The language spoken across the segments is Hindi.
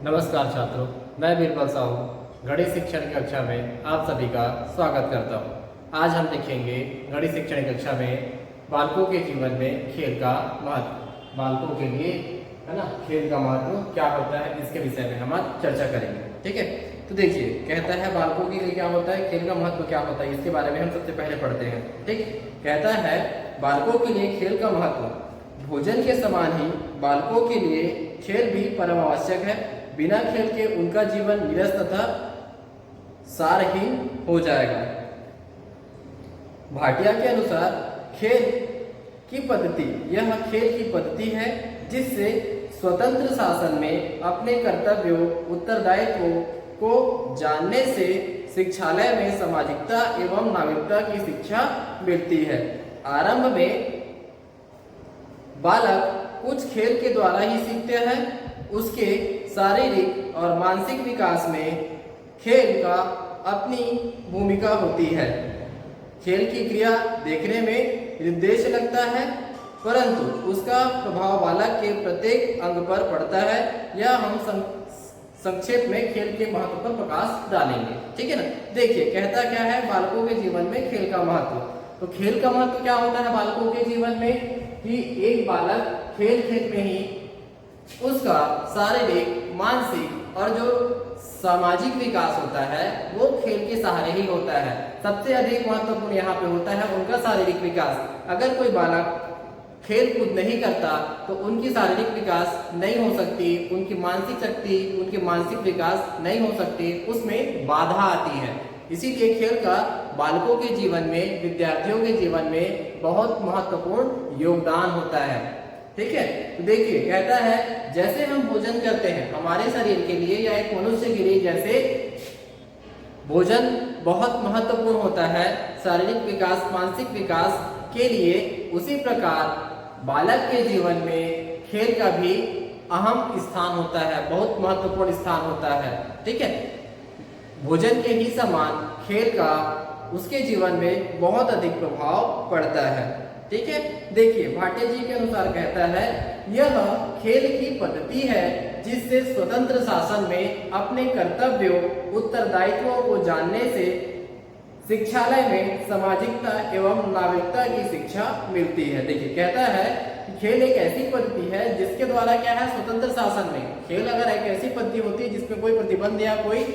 नमस्कार छात्रों, मैं बीरबल साहू गणित शिक्षण की कक्षा में आप सभी का स्वागत करता हूं। आज हम देखेंगे गणित शिक्षण की कक्षा में बालकों के जीवन में खेल का महत्व। बालकों के लिए है ना, खेल का महत्व क्या होता है, इसके विषय में हम आज चर्चा करेंगे। ठीक है, तो देखिए कहता है बालकों के लिए क्या होता है, खेल का महत्व क्या होता है, इसके बारे में हम सबसे पहले पढ़ते हैं। ठीक, कहता है बालकों के लिए खेल का महत्व भोजन के समान ही बालकों के लिए खेल भी परम आवश्यक है। बिना खेल के उनका जीवन निरस तथा सारहीन हो जाएगा। भाटिया के अनुसार खेल की पद्धति, यह खेल की पद्धति है जिससे स्वतंत्र शासन में अपने कर्तव्यों उत्तरदायित्वों को जानने से शिक्षालय में सामाजिकता एवं नागरिकता की शिक्षा मिलती है। आरंभ में बालक कुछ खेल के द्वारा ही सीखते हैं। उसके शारीरिक और मानसिक विकास में खेल का अपनी भूमिका होती है। खेल की क्रिया देखने में निर्देश लगता है, परंतु उसका प्रभाव बालक के प्रत्येक अंग पर पड़ता है। यह हम संक्षेप में खेल के महत्व पर प्रकाश डालेंगे। ठीक है ना। देखिए कहता क्या है, बालकों के जीवन में खेल का महत्व। तो खेल का महत्व क्या होता है बालकों के जीवन में, कि एक बालक खेल में ही उसका शारीरिक, मानसिक और जो सामाजिक विकास होता है वो खेल के सहारे ही होता है। सबसे अधिक महत्वपूर्ण यहाँ पे होता है उनका शारीरिक विकास। अगर कोई बालक खेल कूद नहीं करता तो उनकी शारीरिक विकास नहीं हो सकती, उनकी मानसिक शक्ति, उनके मानसिक विकास नहीं हो सकती, उसमें बाधा आती है। इसीलिए खेल का बालकों के जीवन में, विद्यार्थियों के जीवन में बहुत महत्वपूर्ण योगदान होता है। ठीक है, तो देखिए कहता है जैसे हम भोजन करते हैं हमारे शरीर के लिए या एक मनुष्य के लिए, जैसे भोजन बहुत महत्वपूर्ण होता है शारीरिक विकास, मानसिक विकास के लिए, उसी प्रकार बालक के जीवन में खेल का भी अहम स्थान होता है, बहुत महत्वपूर्ण स्थान होता है। ठीक है, भोजन के ही समान खेल का उसके जीवन में बहुत अधिक प्रभाव पड़ता है। ठीक है, देखिए भाटिया जी के अनुसार कहता है यह खेल की पद्धति है जिससे स्वतंत्र शासन में अपने कर्तव्यों उत्तरदायित्वों को जानने से शिक्षालय में सामाजिकता एवं नागरिकता की शिक्षा मिलती है। देखिए कहता है कि खेल एक ऐसी पद्धति है जिसके द्वारा क्या है, स्वतंत्र शासन में खेल अगर एक ऐसी पद्धति होती है जिसमें कोई प्रतिबंध या कोई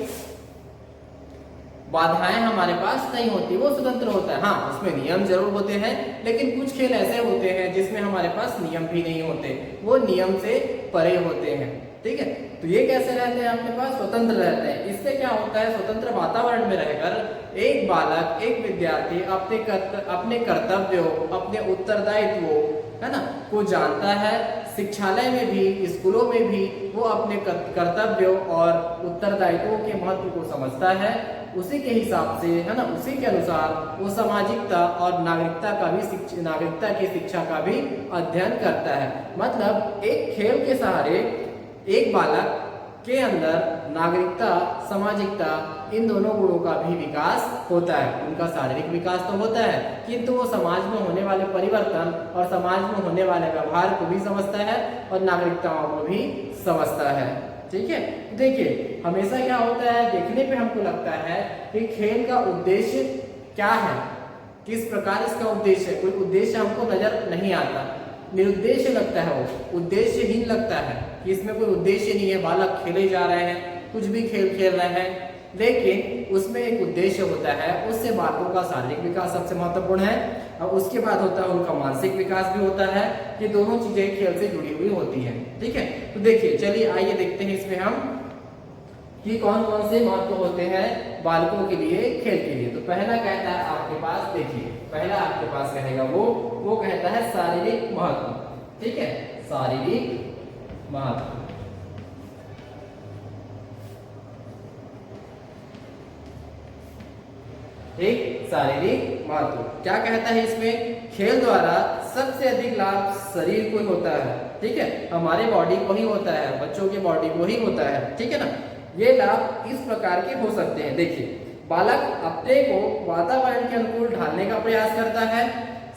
बाधाएं हमारे पास नहीं होती, वो स्वतंत्र होता है। हाँ, उसमें नियम जरूर होते हैं, लेकिन कुछ खेल ऐसे होते हैं जिसमें हमारे पास नियम भी नहीं होते, वो नियम से परे होते हैं। ठीक है, तो ये कैसे रहते हैं, अपने पास स्वतंत्र रहते हैं। इससे क्या होता है, स्वतंत्र वातावरण में रहकर एक बालक, एक विद्यार्थी अपने कर्तव्यों, अपने उत्तरदायित्वों है ना को जानता है। शिक्षालय में भी, स्कूलों में भी वो अपने कर्तव्यों और उत्तरदायित्वों के महत्व को समझता है। उसी के हिसाब से है ना, उसी के अनुसार वो सामाजिकता और नागरिकता की शिक्षा का भी अध्ययन करता है। मतलब एक खेल के सहारे एक बालक के अंदर नागरिकता, सामाजिकता, इन दोनों गुणों का भी विकास होता है। उनका शारीरिक विकास तो होता है, किंतु वो समाज में होने वाले परिवर्तन और समाज में होने वाले व्यवहार को भी समझता है और नागरिकताओं को भी समझता है। ठीक है, देखिए हमेशा क्या होता है, देखने पे हमको लगता है कि खेल का उद्देश्य क्या है, किस प्रकार इसका उद्देश्य है, कोई उद्देश्य हमको नजर नहीं आता, निरुद्देश्य लगता है, वो उद्देश्यहीन लगता है कि इसमें कोई उद्देश्य नहीं है, बालक खेले जा रहे हैं, कुछ भी खेल रहे हैं, लेकिन उसमें एक उद्देश्य होता है। उससे बालकों का शारीरिक विकास सबसे महत्वपूर्ण है और उसके बाद होता है उनका मानसिक विकास भी होता है। ये दोनों चीजें खेल से जुड़ी हुई होती हैं। ठीक है, तो देखिए चलिए आइए देखते हैं इसमें हम कि कौन कौन से महत्व होते हैं बालकों के लिए, खेल के लिए। तो पहला कहता है आपके पास, देखिए पहला आपके पास रहेगा वो कहता है शारीरिक महत्व। ठीक है, शारीरिक महत्व। एक शारीरिक महत्व क्या कहता है इसमें, खेल द्वारा सबसे अधिक लाभ शरीर को ही होता है। ठीक है, हमारे बॉडी को ही होता है, बच्चों के बॉडी को ही होता है। ठीक है ना, ये लाभ इस प्रकार के हो सकते हैं। देखिए बालक अपने को वातावरण के अनुकूल ढालने का प्रयास करता है,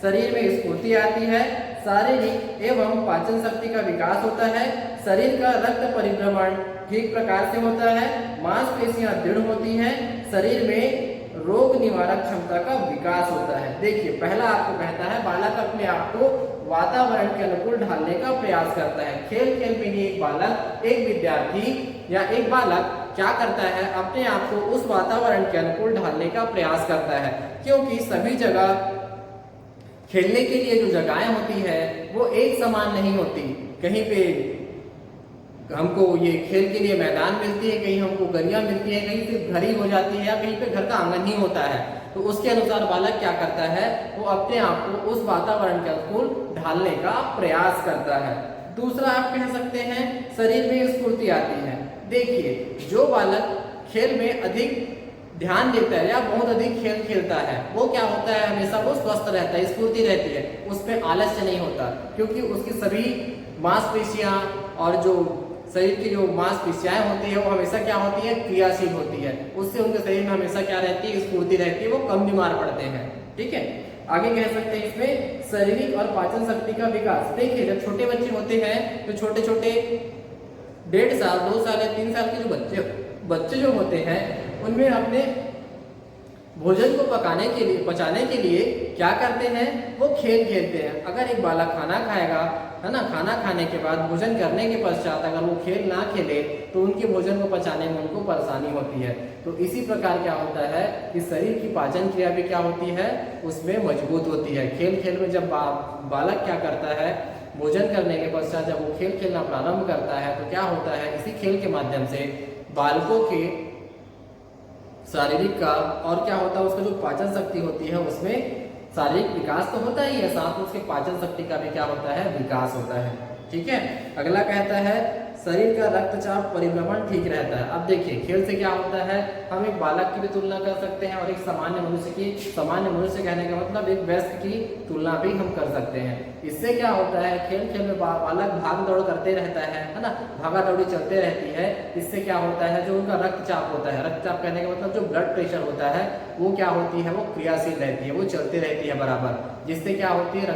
शरीर में स्फूर्ति आती है, शारीरिक एवं पाचन शक्ति का विकास होता है। शरीर का रक्त परिभ्रमण ठीक प्रकार से होता है। मांसपेशियां दृढ़ होती हैं। शरीर में रोग निवारक क्षमता का विकास होता है। देखिए, पहला आपको कहता है बालक अपने आप को वातावरण के अनुकूल ढालने का प्रयास करता है। खेल खेल में ही एक बालक, एक विद्यार्थी या एक बालक क्या करता है, अपने आप को उस वातावरण के अनुकूल ढालने का प्रयास करता है, क्योंकि सभी जगह खेलने के लिए जो जगहें होती है वो एक समान नहीं होती। कहीं पे हमको ये खेल के लिए मैदान मिलती है, कहीं हमको गलियां मिलती है, कहीं सिर्फ घर ही हो जाती है या कहीं पे घर का आंगन ही होता है। तो उसके अनुसार बालक क्या करता है, वो अपने आप को उस वातावरण के अनुकूल ढालने का प्रयास करता है। दूसरा आप कह सकते हैं शरीर में स्फूर्ति आती है। देखिए, जो बालक खेल में अधिक ध्यान देता है या बहुत अधिक खेल खेलता है, वो क्या होता है, हमेशा वो स्वस्थ रहता है, स्फूर्ति रहती है, उसमें आलस्य नहीं होता, क्योंकि उसकी सभी मांसपेशियां और जो शरीर की जो मांसपेशियां होती है वो हमेशा क्या होती है, क्रियाशील होती है। उससे उनके शरीर में हमेशा क्या रहती है, स्फूर्ति रहती है, वो कम बीमार पड़ते हैं। ठीक है, आगे कह सकते हैं इसमें शारीरिक और पाचन शक्ति का विकास। देखिए, जब छोटे बच्चे होते हैं तो छोटे छोटे 1.5 साल 2 साल या 3 साल के जो बच्चे जो होते हैं उनमें अपने भोजन को पचाने के लिए क्या करते हैं, वो खेल खेलते हैं। अगर एक बालक खाना खाएगा, है ना, खाना खाने के बाद भोजन करने के पश्चात अगर वो खेल ना खेले तो उनके भोजन को पचाने में उनको परेशानी होती है। तो इसी प्रकार क्या होता है कि शरीर की पाचन क्रिया भी क्या होती है, उसमें मजबूत होती है। खेल खेल में जब बालक क्या करता है, भोजन करने के पश्चात जब वो खेल खेलना प्रारंभ करता है तो क्या होता है, इसी खेल के माध्यम से बालकों के शारीरिक का और क्या होता है, उसका जो पाचन शक्ति होती है उसमें शारीरिक विकास तो होता ही है, साथ में उसके पाचन शक्ति का भी क्या होता है, विकास होता है। ठीक है, अगला कहता है शरीर का रक्तचाप परिभ्रमण ठीक रहता है। अब देखिए, खेल से क्या होता है, हम एक बालक की भी तुलना कर सकते हैं और एक सामान्य मनुष्य कहने का मतलब एक वयस्क की तुलना भी हम कर सकते हैं। इससे क्या होता है, खेल खेल में बालक भाग दौड़ करते रहता है ना, भागा दौड़ी चलते रहती है। इससे क्या होता है, जो उनका रक्तचाप होता है, रक्तचाप कहने का मतलब जो ब्लड प्रेशर होता है वो क्या होती है, वो क्रियाशील रहती है, वो चलती रहती है बराबर, जिससे क्या होती है,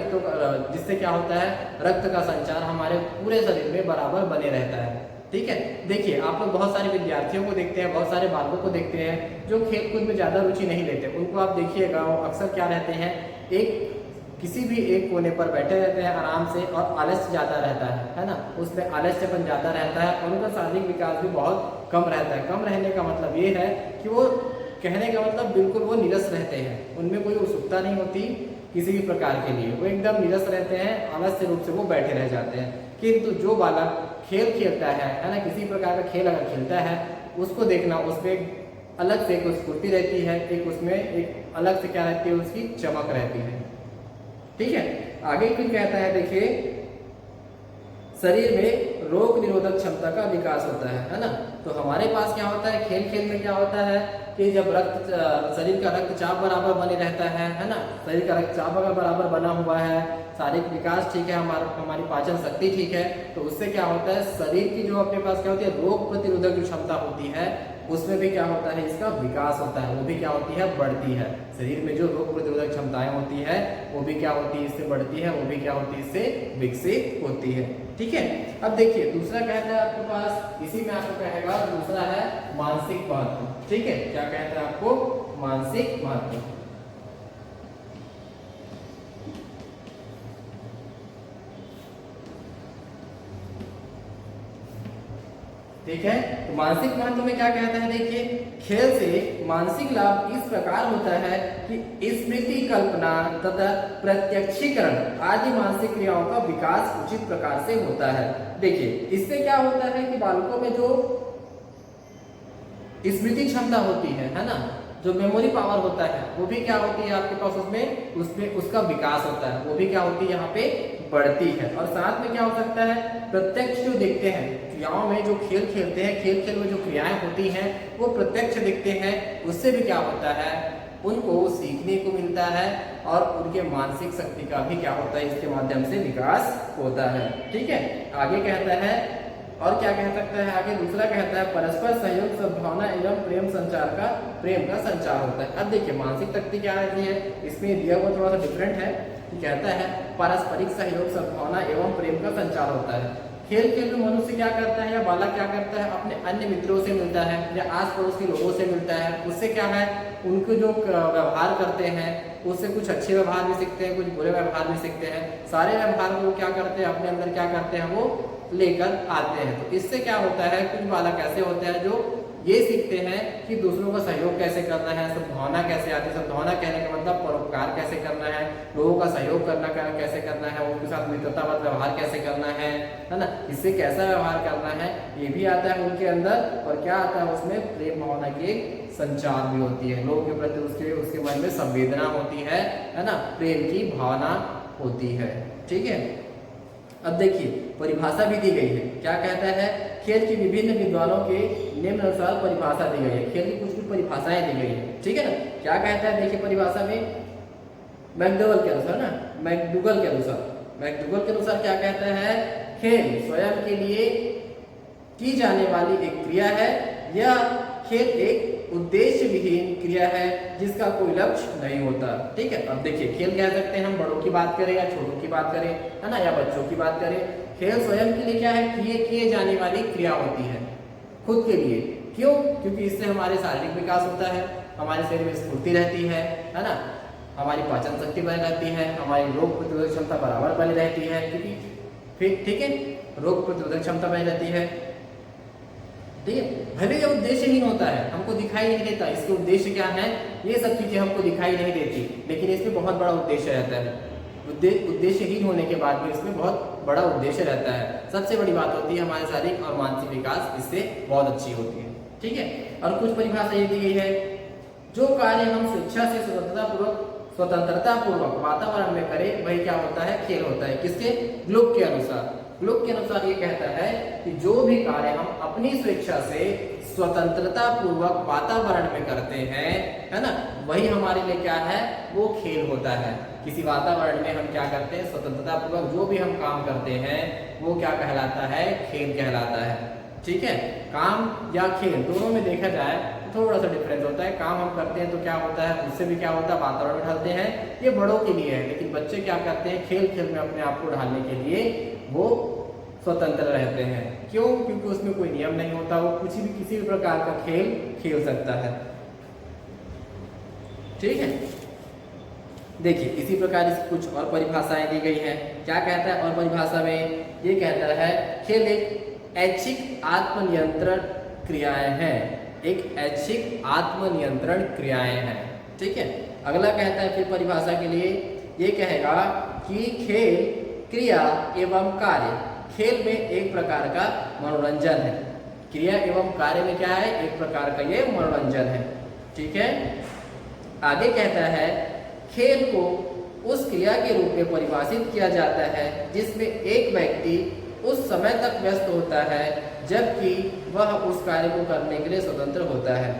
जिससे क्या होता है, रक्त का संचार हमारे पूरे शरीर में बराबर बने रहता है। ठीक है, देखिए, आप लोग बहुत सारे विद्यार्थियों को देखते हैं, बहुत सारे बालकों को देखते हैं जो खेल कूद में ज्यादा रुचि नहीं लेते। उनको आप देखिएगा, वो अक्सर क्या रहते हैं, किसी भी एक कोने पर बैठे रहते हैं आराम से, और आलस्य ज्यादा रहता है ना, उसमें आलस्यपन ज्यादा रहता है और उनका शारीरिक विकास भी बहुत कम रहता है। कम रहने का मतलब ये है कि वो, कहने का मतलब बिल्कुल वो नीरस रहते हैं, उनमें कोई उत्सुकता नहीं होती किसी भी प्रकार के लिए, वो एकदम नीरस रहते हैं, आलस्य रूप से वो बैठे रह जाते हैं। किंतु जो बालक खेल खेलता है ना, किसी प्रकार का खेल अगर खेलता है, उसको देखना, उसमें अलग से एक स्फूर्ति रहती है, एक उसमें एक अलग से क्या रहती है, उसकी चमक रहती है। ठीक है, आगे फिर कहता है, देखिए, शरीर में रोग निरोधक क्षमता का विकास होता है ना। तो हमारे पास क्या होता है, खेल खेल में क्या होता है कि जब शरीर का रक्तचाप बराबर बने रहता है ना, शरीर का रक्तचाप अगर बराबर बना हुआ है, शारीरिक विकास ठीक है, हमारी पाचन शक्ति ठीक है, तो उससे क्या होता है, शरीर की जो अपने पास क्या होती है, रोग प्रतिरोधक जो क्षमता होती है, उसमें भी क्या होता है, इसका विकास होता है, वो भी क्या होती है, बढ़ती है। शरीर में जो रोग प्रतिरोधक क्षमताएं होती है वो भी क्या होती है, इससे बढ़ती है, वो भी क्या होती है, इससे विकसित होती है। ठीक है, अब देखिए, दूसरा कहता है आपके पास, इसी में आपको कहेगा, दूसरा है मानसिक महत्व। ठीक है, क्या कहता है आपको, मानसिक महत्व। ठीक है, तो मानसिक महत्व में क्या कहता है, देखिए, खेल से मानसिक लाभ इस प्रकार होता है कि स्मृति, कल्पना तथा प्रत्यक्षीकरण आदि मानसिक क्रियाओं का विकास उचित प्रकार से होता है। देखिए, इससे क्या होता है कि बालकों में जो स्मृति क्षमता होती है ना, जो मेमोरी पावर होता है, वो भी क्या होती है आपके पास, उसमें उसका विकास होता है, वो भी क्या होती है, यहाँ पे बढ़ती है। और साथ में क्या हो सकता है, प्रत्यक्ष जो देखते हैं क्रियाओं में, जो खेल खेलते हैं, खेल खेल में जो क्रियाएं होती हैं वो प्रत्यक्ष दिखते हैं, उससे भी क्या होता है, उनको सीखने को मिलता है और उनके मानसिक शक्ति का भी क्या होता है, इसके माध्यम से विकास होता है। ठीक है, आगे कहता है, और क्या कह सकता है आगे, दूसरा कहता है परस्पर सहयोग, सद्भावना एवं प्रेम का संचार होता है। अब देखिए, मानसिक शक्ति क्या रहती है, इसमें दिया हुआ थोड़ा सा डिफरेंट है, कहता है पारस्परिक सहयोग, सद्भावना एवं प्रेम का संचार होता है। खेल खेल में मनुष्य क्या करता है या बालक क्या करता है, अपने अन्य मित्रों से मिलता है या आस पड़ोस के लोगों से मिलता है। उससे क्या है, उनको जो व्यवहार करते हैं उससे कुछ अच्छे व्यवहार भी सीखते हैं, कुछ बुरे व्यवहार भी सीखते हैं। सारे व्यवहार को क्या करते हैं, अपने अंदर क्या करते हैं, वो लेकर आते हैं। तो इससे क्या होता है, कुछ बालक ऐसे होते हैं जो ये सीखते हैं कि दूसरों का सहयोग कैसे करना है, सद्भावना कैसे आती है। सद्भावना कहने का मतलब परोपकार कैसे करना है, लोगों का सहयोग करना कैसे करना है, उनके साथ मित्रतावत व्यवहार कैसे करना है ना, इससे कैसा व्यवहार करना है, ये भी आता है उनके अंदर। और क्या आता है उसमें, प्रेम भावना की संचार भी होती है, लोगों के प्रति उसके मन में संवेदना होती है ना, प्रेम की भावना होती है। ठीक है, अब देखिए परिभाषा भी दी गई है। क्या कहता है, खेल की विभिन्न विद्वानों के निम्नानुसार परिभाषा दी गई है। खेल की कुछ परिभाषाएं दी गई है, ठीक है ना। क्या कहता है, देखिए परिभाषा में मैकडोगल के अनुसार ना, मैकडूगल के अनुसार क्या कहता है, खेल स्वयं के लिए की जाने वाली एक क्रिया है। यह खेल एक उद्देश्य विहीन क्रिया है जिसका कोई लक्ष्य नहीं होता। ठीक है, अब देखिए खेल कह सकते हैं हम बड़ों की बात करें या छोटों की बात करें, है ना, या बच्चों की बात करें। खेल स्वयं के लिए क्या है, किए जाने वाली क्रिया होती है खुद के लिए। क्यों, क्योंकि इससे हमारे शारीरिक विकास होता है, हमारे शरीर में स्फूर्ति रहती है ना, हमारी पाचन शक्ति बनी रहती है, हमारी रोग प्रतिरोधक क्षमता बराबर बनी रहती है, क्योंकि फिर ठीक है रोग प्रतिरोधक क्षमता बनी रहती है। ठीक है, भले यह उद्देश्यहीन होता है, हमको दिखाई नहीं देता इसके उद्देश्य क्या है, ये सब चीजें हमको दिखाई नहीं देती, लेकिन इसमें बहुत बड़ा उद्देश्य रहता है। उद्देश्यहीन होने के बाद भी इसमें बहुत बड़ा उद्देश्य रहता है। सबसे बड़ी बात होती है हमारे शारीरिक और मानसिक विकास इससे बहुत अच्छी होती है। ठीक है, और कुछ परिभाषा ये दी गई है, जो कार्य हम स्वेच्छा से स्वतंत्रता पूर्वक वातावरण में करें वही क्या होता है, खेल होता है। किसके, ग्लुक के अनुसार। ग्लुक के अनुसार ये कहता है कि जो भी कार्य हम अपनी स्वेच्छा से स्वतंत्रता पूर्वक वातावरण में करते हैं, है ना, वही हमारे लिए क्या है, वो खेल होता है। किसी वातावरण में हम क्या करते हैं, स्वतंत्रता पूर्वक जो भी हम काम करते हैं वो क्या कहलाता है, खेल कहलाता है। ठीक है, काम या खेल दोनों में देखा जाए तो थोड़ा सा डिफरेंस होता है। काम हम करते हैं तो क्या होता है, उससे भी क्या होता है, वातावरण में ढलते हैं, ये बड़ों के लिए है। लेकिन बच्चे क्या करते हैं, खेल खेल में अपने आप को ढालने के लिए वो स्वतंत्र रहते हैं। क्यों, क्योंकि उसमें कोई नियम नहीं होता, वो किसी भी प्रकार का खेल खेल सकता है। ठीक है, देखिए इसी प्रकार इस कुछ और परिभाषाएं दी गई हैं। क्या कहता है, और परिभाषा में ये कहता है, खेल एक ऐच्छिक आत्मनियंत्रण क्रियाएं हैं, एक ऐच्छिक आत्मनियंत्रण क्रियाएं हैं। ठीक है, अगला कहता है फिर परिभाषा के लिए ये कहेगा कि खेल क्रिया एवं कार्य, खेल में एक प्रकार का मनोरंजन है, क्रिया एवं कार्य में क्या है, एक प्रकार का ये मनोरंजन है। ठीक है, आगे कहता है, खेल को उस क्रिया के रूप में परिभाषित किया जाता है जिसमें एक व्यक्ति उस समय तक व्यस्त होता है जबकि वह उस कार्य को करने के लिए स्वतंत्र होता है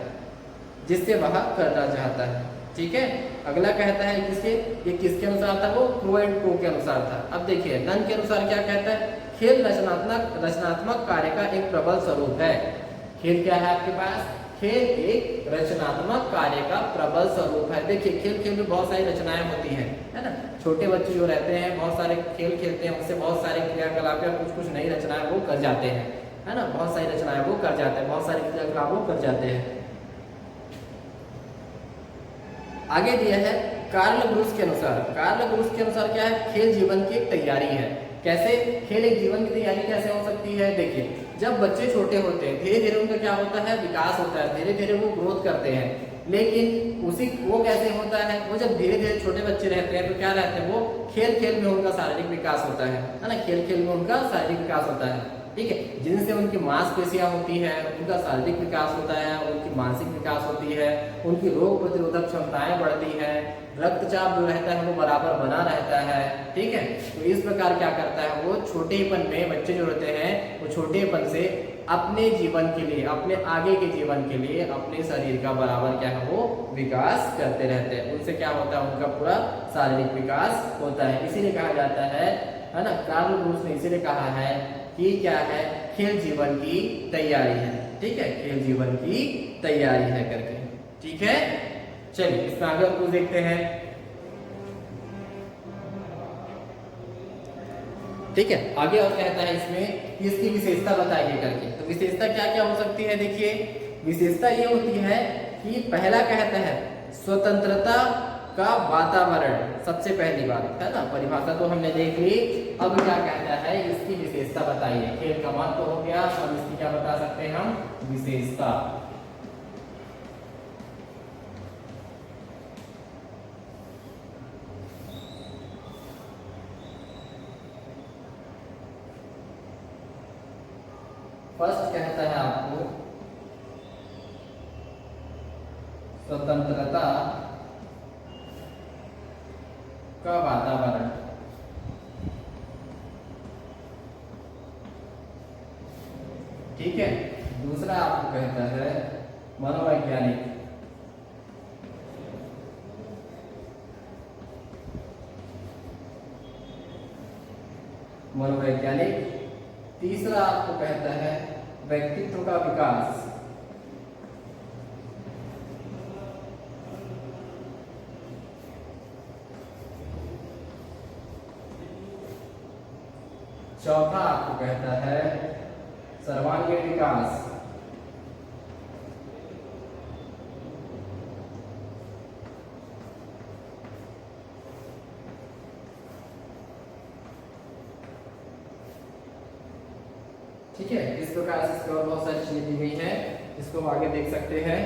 जिससे वह करना चाहता है। ठीक है, अगला कहता है ये किसके अनुसार था, वो क्रो एंड को के अनुसार था। अब देखिए नन के अनुसार क्या कहता है, खेल रचनात्मक कार्य का एक प्रबल स्वरूप है। खेल क्या है आपके पास, खेल एक रचनात्मक कार्य का प्रबल स्वरूप है। देखिए खेल में बहुत सारी रचनाएं होती हैं, है ना, छोटे बच्चे जो रहते हैं बहुत सारे खेल खेलते हैं, उससे बहुत सारे क्रियाकलाप या कुछ नई रचनाएं वो कर जाते हैं, है ना, बहुत सारी रचनाएं वो कर जाते हैं, बहुत सारे क्रियाकलाप वो कर जाते हैं। आगे दिया है कार्ल ब्रूस के अनुसार। कार्ल ब्रूस के अनुसार क्या है, खेल जीवन की एक तैयारी है। कैसे, खेल एक जीवन की तैयारी कैसे हो सकती है, देखिए जब बच्चे छोटे होते हैं धीरे धीरे उनका क्या होता है, विकास होता है, धीरे धीरे वो ग्रोथ करते हैं। लेकिन वो कैसे होता है, वो जब धीरे धीरे छोटे बच्चे रहते हैं तो क्या रहते हैं, वो खेल में उनका शारीरिक विकास होता है ना, खेल में उनका शारीरिक विकास होता है। ठीक है, जिनसे उनकी मांसपेशियां होती है, उनका शारीरिक विकास होता है, उनकी मानसिक विकास होती है, उनकी रोग प्रतिरोधक क्षमताएं बढ़ती हैं, रक्तचाप जो रहता है वो बराबर बना रहता है। ठीक है, तो इस प्रकार क्या करता है, वो छोटेपन में बच्चे जो रहते हैं वो छोटेपन से अपने जीवन के लिए, अपने आगे के जीवन के लिए अपने शरीर का बराबर क्या है, वो विकास करते रहते हैं। उनसे क्या होता है, उनका पूरा शारीरिक विकास होता है। इसीलिए कहा जाता है ना, कार्ल ब्रूस ने इसीलिए कहा है कि क्या है, खेल जीवन की तैयारी है। ठीक है, खेल जीवन की तैयारी है करके। ठीक है, चलिए इसमें आगे कुछ देखते हैं। ठीक है, आगे और कहता है इसमें कि इसकी विशेषता बताइए करके। तो विशेषता क्या क्या हो सकती है, देखिए विशेषता ये होती है कि पहला कहता है स्वतंत्रता का वातावरण, सबसे पहली बात है ना, परिभाषा तो हमने देख ली। अब क्या कहता है, इसकी विशेषता बताइए। खेल का महत्व हो गया, अब इसकी क्या बता सकते हैं हम, विशेषता। फर्स्ट कहता है आपको स्वतंत्रता का वातावरण। ठीक है, दूसरा आपको कहता है मनोवैज्ञानिक। मनोवैज्ञानिक। तीसरा आपको कहता है व्यक्तित्व का विकास। चौथा आपको कहता है सर्वांगीण विकास। ठीक है, इस प्रकार से इसके और बहुत सारी चीजें दी गई हैं, इसको हम आगे देख सकते हैं।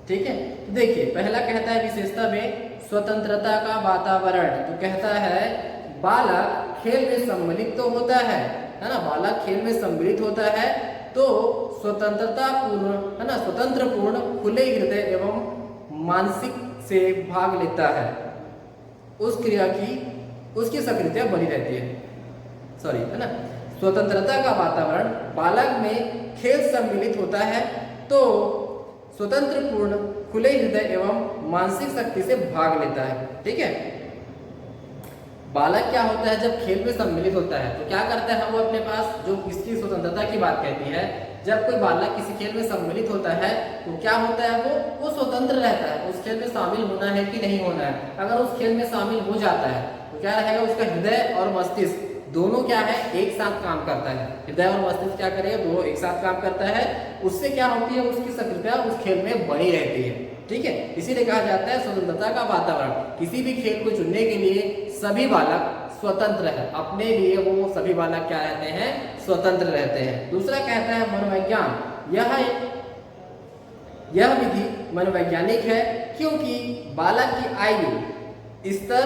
ठीक है, तो देखिए पहला कहता है विशेषता में स्वतंत्रता का वातावरण। तो कहता है बालक खेल में सम्मिलित तो होता है ना, बालक खेल में सम्मिलित होता है तो स्वतंत्रता पूर्ण है ना, स्वतंत्र पूर्ण खुले हृदय एवं मानसिक से भाग लेता है। उस क्रिया की उसकी सक्रियता बनी रहती है, सॉरी है ना। स्वतंत्रता का वातावरण, बालक में खेल सम्मिलित होता है तो स्वतंत्र पूर्ण खुले हृदय एवं मानसिक शक्ति से भाग लेता है। ठीक है, बालक क्या होता है जब खेल में सम्मिलित होता है तो क्या करता है, वो अपने पास जो इसकी स्वतंत्रता की बात कहती है, जब कोई बालक किसी खेल में सम्मिलित होता है तो क्या होता है, वो स्वतंत्र रहता है उस खेल में शामिल होना है कि नहीं होना है। अगर उस खेल में शामिल हो जाता है तो क्या रहेगा, उसका हृदय और मस्तिष्क दोनों क्या है, एक साथ काम करता है। हृदय और मस्तिष्क क्या करेगा, दोनों एक साथ काम करता है। उससे क्या होती है, उसकी सक्रियता उस खेल में बनी रहती है। ठीक है, इसीलिए कहा जाता है स्वतंत्रता का वातावरण। किसी भी खेल को चुनने के लिए सभी बालक स्वतंत्र है, अपने लिए वो सभी बालक क्या रहते हैं, स्वतंत्र रहते हैं। दूसरा कहता है मनोविज्ञान। यह विधि मनोवैज्ञानिक है क्योंकि बालक की आयु स्तर,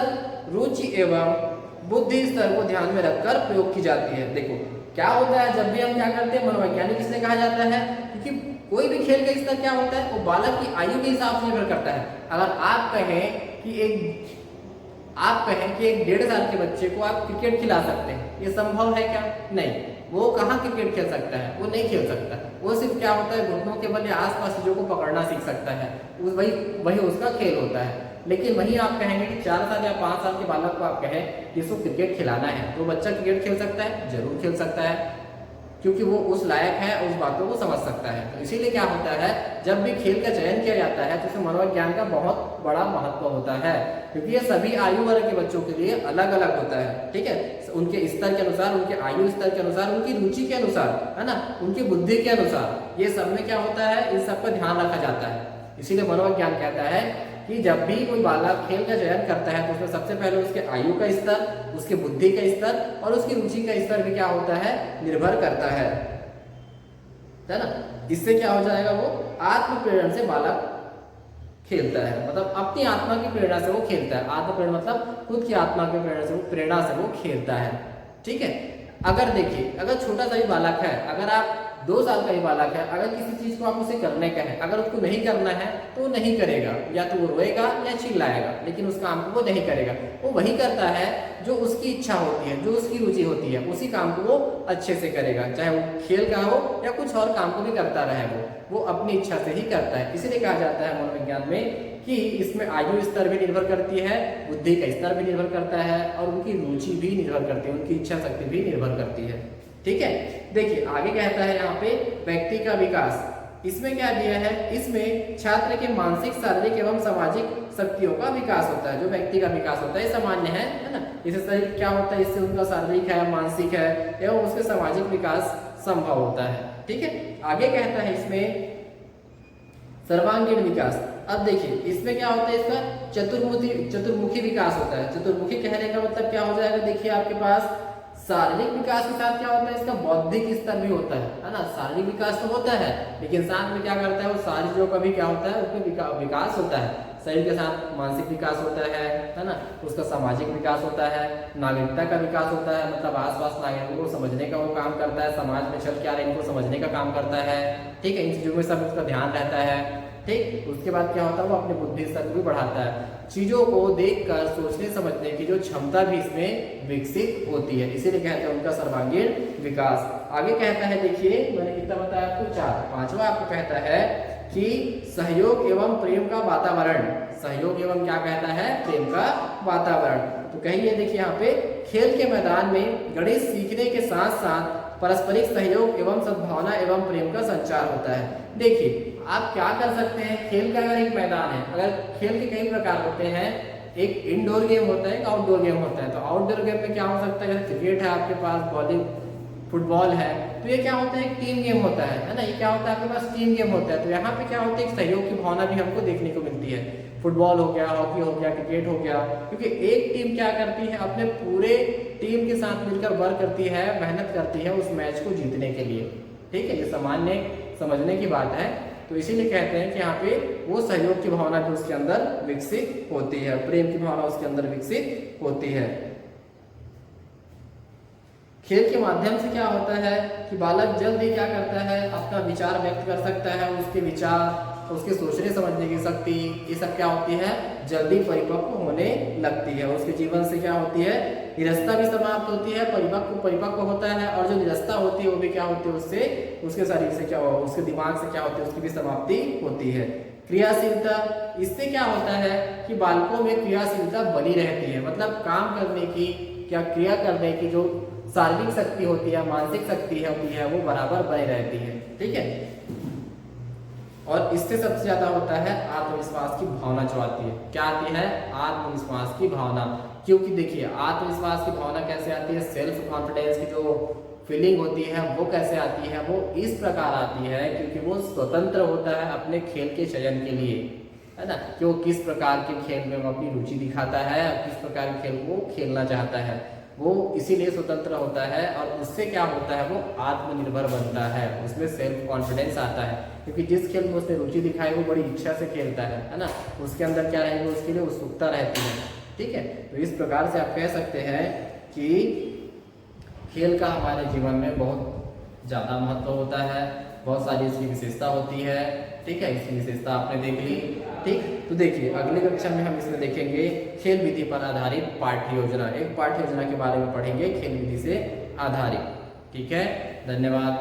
रुचि एवं बुद्धि स्तर को ध्यान में रखकर प्रयोग की जाती है। देखो क्या होता है, जब भी हम क्या करते हैं, मनोवैज्ञानिक इसलिए कहा जाता है क्योंकि कोई भी खेल का स्तर क्या होता है, वो बालक की आयु के हिसाब से निर्भर करता है। अगर आप कहें कि एक 1.5 साल के बच्चे को आप क्रिकेट खिला सकते हैं, ये संभव है क्या, नहीं। वो कहाँ क्रिकेट खेल सकता है, वो नहीं खेल सकता। वो सिर्फ क्या होता है, घुटनों के बल या आसपास चीजों को पकड़ना सीख सकता है, वही उसका खेल होता है। लेकिन वहीं आप कहेंगे कि 4 साल या 5 साल के बालक को आप कहें कि इसको क्रिकेट खिलाना है, तो बच्चा क्रिकेट खेल सकता है, जरूर खेल सकता है, क्योंकि वो उस लायक है, उस बातों को समझ सकता है। तो इसीलिए क्या होता है, जब भी खेल का चयन किया जाता है तो उसमें मनोविज्ञान का बहुत बड़ा महत्व होता है, क्योंकि ये सभी आयु वर्ग के बच्चों के लिए अलग अलग होता है। ठीक है, उनके स्तर के अनुसार, उनके आयु स्तर के अनुसार, उनकी रुचि के अनुसार, है ना, उनकी बुद्धि के अनुसार, ये सब में क्या होता है, इन सब का ध्यान रखा जाता है। इसीलिए मनोविज्ञान कहता है कि जब भी कोई बालक खेल का चयन करता है तो उसमें सबसे पहले उसके आयु का स्तर, उसके बुद्धि का स्तर और उसकी रुचि का स्तर भी क्या होता है, निर्भर करता है ना। इससे क्या हो जाएगा, वो आत्म प्रेरणा से बालक खेलता है, मतलब अपनी आत्मा की प्रेरणा से वो खेलता है। आत्म प्रेरणा मतलब खुद की आत्मा की प्रेरणा से वो खेलता है। ठीक है, अगर देखिए, अगर छोटा सा ही बालक है, अगर आप 2 साल का ही बालक है, अगर किसी चीज को आप उसे करने का है, अगर उसको नहीं करना है तो वो नहीं करेगा, या तो वो रोएगा या चिल्लाएगा, लेकिन उस काम को वो नहीं करेगा। वो वही करता है जो उसकी इच्छा होती है, जो उसकी रुचि होती है, उसी काम को वो अच्छे से करेगा, चाहे वो खेल का हो या कुछ और काम को भी करता रहे, वो अपनी इच्छा से ही करता है। इसीलिए कहा जाता है मनोविज्ञान में कि इसमें आयु स्तर भी निर्भर करती है, बुद्धि का स्तर भी निर्भर करता है और उनकी रुचि भी निर्भर करती है, उनकी इच्छा शक्ति भी निर्भर करती है। ठीक है, देखिए आगे कहता है यहाँ पे व्यक्ति का विकास। इसमें क्या दिया है, इसमें छात्र के मानसिक, शारीरिक एवं सामाजिक शक्तियों का विकास होता है। जो व्यक्ति का विकास होता है ये सामान्य है ना। इससे शरीर क्या होता है, इससे उनका शारीरिक है, मानसिक है एवं उसके सामाजिक विकास संभव होता है। ठीक है, आगे कहता है इसमें सर्वांगीण विकास। अब देखिए इसमें क्या होता है, इसका चतुर्मुखी विकास होता है। चतुर्मुखी कहने का मतलब क्या हो जाएगा, देखिए आपके पास शारीरिक विकास के साथ क्या होता है, इसका बौद्धिक स्तर भी होता है ना। शारीरिक विकास तो होता है लेकिन साथ में क्या करता है, वो सारी चीजों का भी क्या होता है, उसमें विकास होता है। शरीर के साथ मानसिक विकास होता है ना, उसका सामाजिक विकास होता है, नागरिकता का विकास होता है, मतलब आसपास नागरिकों को समझने का वो काम करता है, समाज में चल क्या रहा है इनको समझने का काम करता है। ठीक है, इन चीजों में सब उसका ध्यान रहता है। ठीक, उसके बाद क्या होता है, वो अपने बुद्धि स्तर को भी बढ़ाता है। चीजों को देखकर सोचने समझने की जो क्षमता भी इसमें विकसित होती है, इसीलिए कहते हैं उनका सर्वांगीण विकास। आगे कहता है, देखिए मैंने कितना बताया आपको, 4। पांचवा आपको कहता है कि सहयोग एवं प्रेम का वातावरण। सहयोग एवं क्या कहता है, प्रेम का वातावरण। तो कहिए, देखिए यहाँ पे खेल के मैदान में गणित सीखने के साथ साथ पारस्परिक सहयोग एवं सद्भावना एवं प्रेम का संचार होता है। देखिए आप क्या कर सकते हैं, खेल का अगर एक मैदान है, अगर खेल के कई प्रकार होते हैं, एक इंडोर गेम होता है, एक आउटडोर गेम होता है। तो आउटडोर गेम में क्या हो सकता है, जैसे क्रिकेट है आपके पास, बॉलिंग फुटबॉल है, तो ये क्या होता है, एक टीम गेम होता है ना। ये क्या होता है, आपके पास टीम गेम होता है। तो यहाँ पे क्या होता है, एक सहयोग की भावना भी हमको देखने को मिलती है। फुटबॉल हो गया, हॉकी हो गया, क्रिकेट हो गया, क्योंकि एक टीम क्या करती है, अपने पूरे टीम के साथ मिलकर वर्क करती है, मेहनत करती है उस मैच को जीतने के लिए। ठीक है, ये सामान्य समझने की बात है। तो इसीलिए कहते हैं कि यहाँ पे वो सहयोग की भावना भी उसके अंदर विकसित होती है, प्रेम की भावना उसके अंदर विकसित होती है। खेल के माध्यम से क्या होता है कि बालक जल्द ही क्या करता है, अपना विचार व्यक्त कर सकता है। उसके विचार, उसके सोचने समझने की शक्ति, ये सब क्या होती है, जल्दी परिपक्व होने लगती है। उसके जीवन से क्या होती है, निरस्ता भी समाप्त होती है, परिपक्व होता है। और जो निरस्ता होती है वो भी क्या होती है, उससे, उसके शरीर से क्या, उसके दिमाग से क्या होती है, उसकी भी समाप्ति होती है। क्रियाशीलता, इससे क्या होता है कि बालकों में क्रियाशीलता बनी रहती है, मतलब काम करने की, क्या क्रिया करने की जो शारीरिक शक्ति होती है, मानसिक शक्ति होती है, वो बराबर बनी रहती है। ठीक है, और इससे सबसे ज्यादा होता है आत्मविश्वास की भावना जो आती है। क्या आती है, आत्मविश्वास की भावना। क्योंकि देखिए आत्मविश्वास की भावना कैसे आती है, सेल्फ कॉन्फिडेंस की जो फीलिंग होती है वो कैसे आती है, वो इस प्रकार आती है क्योंकि वो स्वतंत्र होता है अपने खेल के चयन के लिए, है ना, कि वो किस प्रकार के खेल में वो अपनी रुचि दिखाता है, किस प्रकार के खेल वो खेलना चाहता है, वो इसीलिए स्वतंत्र होता है। और उससे क्या होता है, वो आत्मनिर्भर बनता है, उसमें सेल्फ कॉन्फिडेंस आता है, क्योंकि जिस खेल में उसने रुचि दिखाई वो बड़ी इच्छा से खेलता है ना, उसके अंदर क्या रहेगी, उसके लिए उत्सुकता रहती है। ठीक है, तो इस प्रकार से आप कह सकते हैं कि खेल का हमारे जीवन में बहुत ज़्यादा महत्व होता है, बहुत सारी इसकी विशेषता होती है। ठीक है, इसकी विशेषता आपने देख ली। ठीक, तो देखिए अगली कक्षा में हम इसमें देखेंगे खेल विधि पर आधारित पाठ्य योजना। एक पाठ्य योजना के बारे में पढ़ेंगे खेल विधि से आधारित। ठीक है, धन्यवाद।